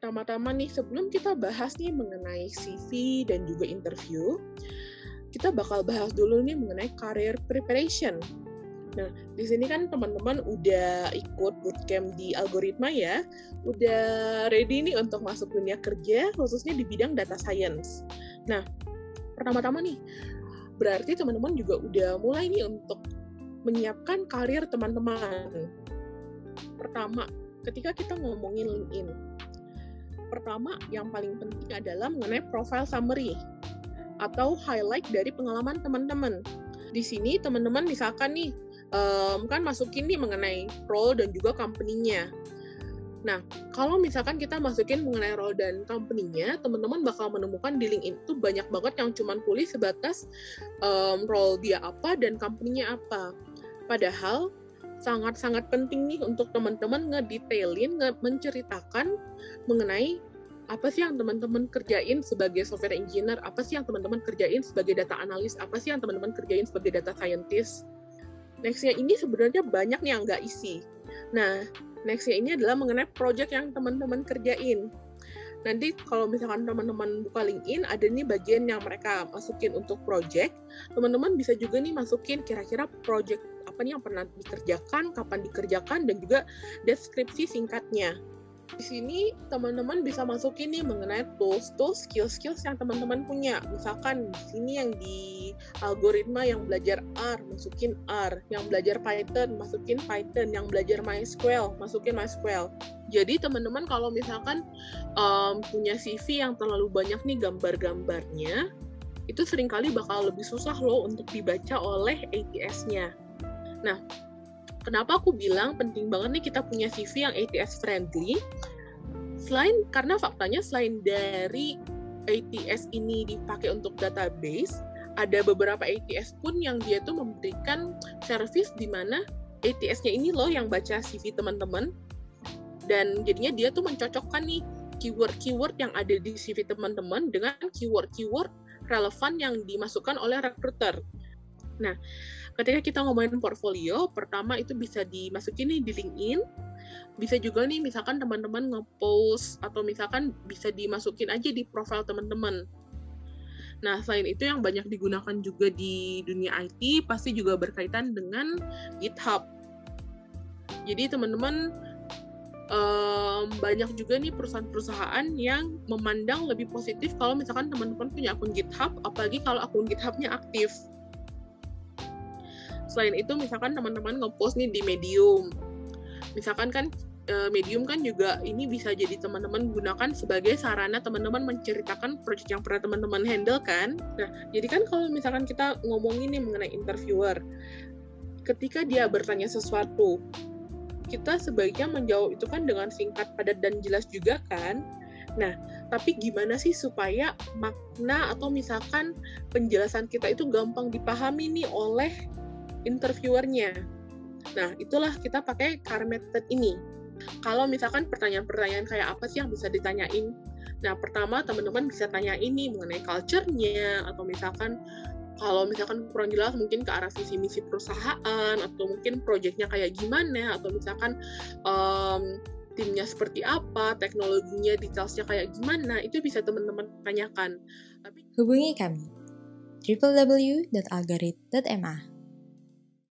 pertama-tama nih, sebelum kita bahas nih mengenai CV dan juga interview, kita bakal bahas dulu nih mengenai career preparation. Nah, di sini kan teman-teman udah ikut bootcamp di algoritma ya, udah ready nih untuk masuk dunia kerja, khususnya di bidang data science. Nah, pertama-tama nih, berarti teman-teman juga udah mulai nih untuk menyiapkan karir teman-teman. Pertama, ketika kita ngomongin LinkedIn, pertama yang paling penting adalah mengenai profile summary atau highlight dari pengalaman teman-teman. Di sini teman-teman misalkan nih, kan masukin nih mengenai role dan juga company-nya. Nah, kalau misalkan kita masukin mengenai role dan company-nya, teman-teman bakal menemukan di LinkedIn itu banyak banget yang cuman tulis sebatas role dia apa dan company-nya apa. Padahal sangat-sangat penting nih untuk teman-teman ngedetailin, menceritakan mengenai apa sih yang teman-teman kerjain sebagai software engineer, apa sih yang teman-teman kerjain sebagai data analis, apa sih yang teman-teman kerjain sebagai data scientist. Nextnya ini sebenarnya banyak nih yang nggak isi. Nah, nextnya ini adalah mengenai project yang teman-teman kerjain. Nanti kalau misalkan teman-teman buka LinkedIn, ada nih bagian yang mereka masukin untuk project. Teman-teman bisa juga nih masukin kira-kira project apa nih yang pernah dikerjakan, kapan dikerjakan, dan juga deskripsi singkatnya. Di sini teman-teman bisa masukin nih mengenai tools, skills yang teman-teman punya. Misalkan di sini yang di algoritma yang belajar R, masukin R. Yang belajar Python, masukin Python. Yang belajar MySQL, masukin MySQL. Jadi teman-teman kalau misalkan punya CV yang terlalu banyak nih gambar-gambarnya, itu seringkali bakal lebih susah loh untuk dibaca oleh ATS-nya. Nah, kenapa aku bilang penting banget nih kita punya CV yang ATS friendly? Karena faktanya selain dari ATS ini dipakai untuk database, ada beberapa ATS pun yang dia tuh memberikan service di mana ATS-nya ini loh yang baca CV teman-teman, dan jadinya dia tuh mencocokkan nih keyword-keyword yang ada di CV teman-teman dengan keyword-keyword relevan yang dimasukkan oleh recruiter. Nah, ketika kita ngomongin portfolio, pertama itu bisa dimasukin nih di LinkedIn, bisa juga nih misalkan teman-teman nge-post, atau misalkan bisa dimasukin aja di profile teman-teman. Nah, selain itu yang banyak digunakan juga di dunia IT, pasti juga berkaitan dengan GitHub. Jadi teman-teman, banyak juga nih perusahaan-perusahaan yang memandang lebih positif kalau misalkan teman-teman punya akun GitHub, apalagi kalau akun GitHub-nya aktif. Selain itu, misalkan teman-teman nge-post nih di Medium. Misalkan kan Medium kan juga ini bisa jadi teman-teman gunakan sebagai sarana teman-teman menceritakan project yang pernah teman-teman handle kan. Nah, jadi kan kalau misalkan kita ngomongin nih mengenai interviewer, ketika dia bertanya sesuatu, kita sebaiknya menjawab itu kan dengan singkat, padat, dan jelas juga kan. Nah, tapi gimana sih supaya makna atau misalkan penjelasan kita itu gampang dipahami nih oleh interviewernya. Nah, itulah kita pakai CAR method ini. Kalau misalkan pertanyaan-pertanyaan kayak apa sih yang bisa ditanyain? Nah, pertama teman-teman bisa tanya ini mengenai culture-nya, atau misalkan kalau misalkan kurang jelas mungkin ke arah visi misi perusahaan, atau mungkin project-nya kayak gimana, atau misalkan timnya seperti apa, teknologinya, details-nya kayak gimana, itu bisa teman-teman tanyakan. Hubungi kami www.algorit.ma